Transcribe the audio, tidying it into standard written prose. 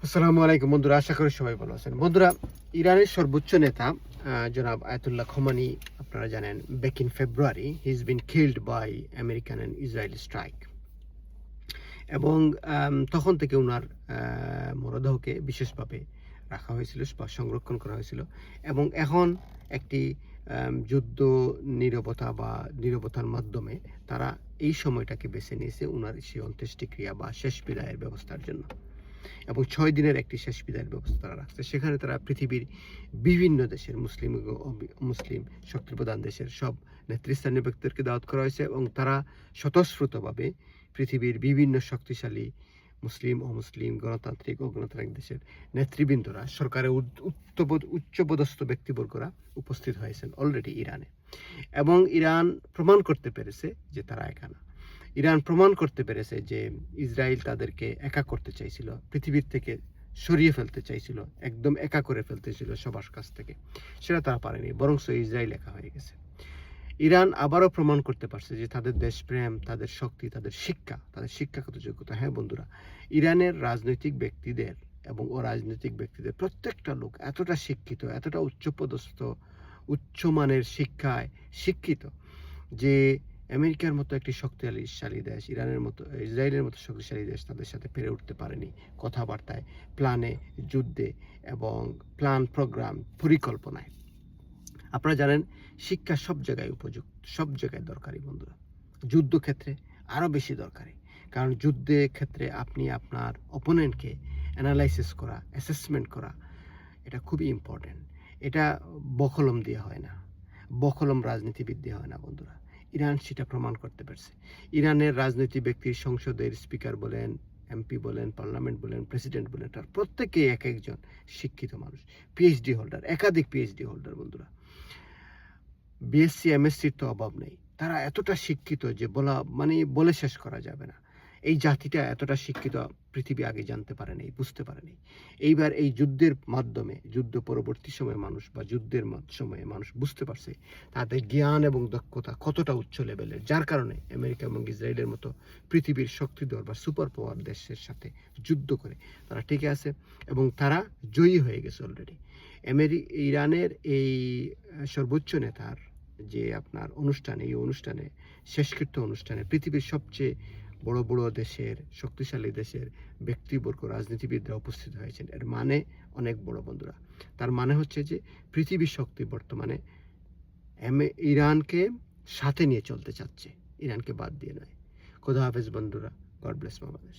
আসসালামু আলাইকুম বন্ধুরা, আশা করি সবাই ভালো আছেন। বন্ধুরা, ইরানের সর্বোচ্চ নেতা জনাব আয়াতুল্লাহ খোমেনি, আপনারা জানেন, back in February he is been killed by American and Israeli strike. এবং তখন থেকে ওনার মরদেহকে বিশেষভাবে রাখা হয়েছিল বা সংরক্ষণ করা হয়েছিল। এবং এখন একটি যুদ্ধ নীরবতার মাধ্যমে তারা এই সময়টাকে বেছে নিয়েছে ওনার সেই অন্ত্যেষ্টিক্রিয়া বা শেষ বিদায়ের ব্যবস্থার জন্য। এবং 6 দিনের একটি শেষ বিদায়ের ব্যবস্থা তারা রাখছে। সেখানে তারা পৃথিবীর বিভিন্ন দেশের মুসলিম শক্তিপ্রধান দেশের সব নেতৃস্থানীয় ব্যক্তিদেরকে দাওয়াত করা হয়েছে এবং তারা স্বতঃস্ফূর্তভাবে পৃথিবীর বিভিন্ন শক্তিশালী মুসলিম, অমুসলিম, গণতান্ত্রিক, অগণতান্ত্রিক দেশের নেতৃবৃন্দরা, সরকারের উচ্চপদস্থ ব্যক্তিবর্গরা উপস্থিত হয়েছেন অলরেডি ইরানে। এবং ইরান প্রমাণ করতে পেরেছে যে তারা একা না। ইরান প্রমাণ করতে পেরেছে যে ইসরায়েল তাদেরকে একা করতে চাইছিল, পৃথিবীর থেকে সরিয়ে ফেলতে চাইছিল, একদম একা করে ফেলতে ছিল সবার কাছ থেকে। সেটা তারা পারেনি, বরং ইসরায়েল একা হয়ে গেছে। ইরান আবারও প্রমাণ করতে পারছে যে তাদের দেশপ্রেম, তাদের শক্তি, তাদের শিক্ষাগত যোগ্যতা। হ্যাঁ বন্ধুরা, ইরানের রাজনৈতিক ব্যক্তিদের এবং অরাজনৈতিক ব্যক্তিদের প্রত্যেকটা লোক এতটা শিক্ষিত, এতটা উচ্চপদস্থ, উচ্চমানের শিক্ষায় শিক্ষিত যে আমেরিকার মতো একটি শক্তিশালী দেশ, ইসরায়েলের মতো শক্তিশালী দেশ তাদের সাথে পেরে উঠতে পারেনি কথাবার্তায়, প্ল্যানে, যুদ্ধে এবং প্রোগ্রাম, পরিকল্পনায়। আপনারা জানেন, শিক্ষা সব জায়গায় উপযুক্ত, সব জায়গায় দরকারি বন্ধুরা। যুদ্ধক্ষেত্রে আরও বেশি দরকারি, কারণ যুদ্ধের ক্ষেত্রে আপনি আপনার অপোনেন্টকে অ্যানালাইসিস করা, অ্যাসেসমেন্ট করা, এটা খুবই ইম্পর্টেন্ট। এটা বকলম দিয়ে হয় না, বকলম রাজনীতিবিদ দিয়ে হয় না বন্ধুরা। ইরান সেটা প্রমাণ করতে পারছে। ইরানের রাজনৈতিক ব্যক্তির, সংসদের স্পিকার বলেন, এমপি বলেন, পার্লামেন্ট বলেন, প্রেসিডেন্ট বলেন, তার প্রত্যেকেই এক একজন শিক্ষিত মানুষ, পিএইচডি হোল্ডার, একাধিক পিএইচডি হোল্ডার বন্ধুরা। বিএসসি, এমএসসির তো অভাব নেই। তারা এতটা শিক্ষিত যে বলে শেষ করা যাবে না। এই জাতিটা এতটা শিক্ষিত পৃথিবী আগে জানতে পারেনি, বুঝতে পারেনি। এইবার এই যুদ্ধের মাধ্যমে, যুদ্ধ পরবর্তী সময়ে মানুষ বা যুদ্ধের সময়ে মানুষ বুঝতে পারছে তাদের জ্ঞান এবং দক্ষতা কতটা উচ্চ লেভেলের, যার কারণে আমেরিকা এবং ইসরায়েলের মতো পৃথিবীর শক্তিধর বা সুপার পাওয়ার দেশের সাথে যুদ্ধ করে তারা টিকে আছে এবং তারা জয়ী হয়ে গেছে অলরেডি। ইরানের এই সর্বোচ্চ নেতার যে আপনার অনুষ্ঠান, এই অনুষ্ঠানে, শেষকৃত্য অনুষ্ঠানে পৃথিবীর সবচেয়ে বড় বড় দেশের, শক্তিশালী দেশের ব্যক্তিবর্গ, রাজনীতিবিদরা উপস্থিত হয়েছেন। এর মানে অনেক বড় বন্ধুরা। তার মানে হচ্ছে যে পৃথিবীর শক্তি বর্তমানে ইরানকে সাথে নিয়ে চলতে চাচ্ছে, ইরানকে বাদ দিয়ে নয়। খোদা হাফেজ বন্ধুরা, গড ব্লেস বাংলাদেশ।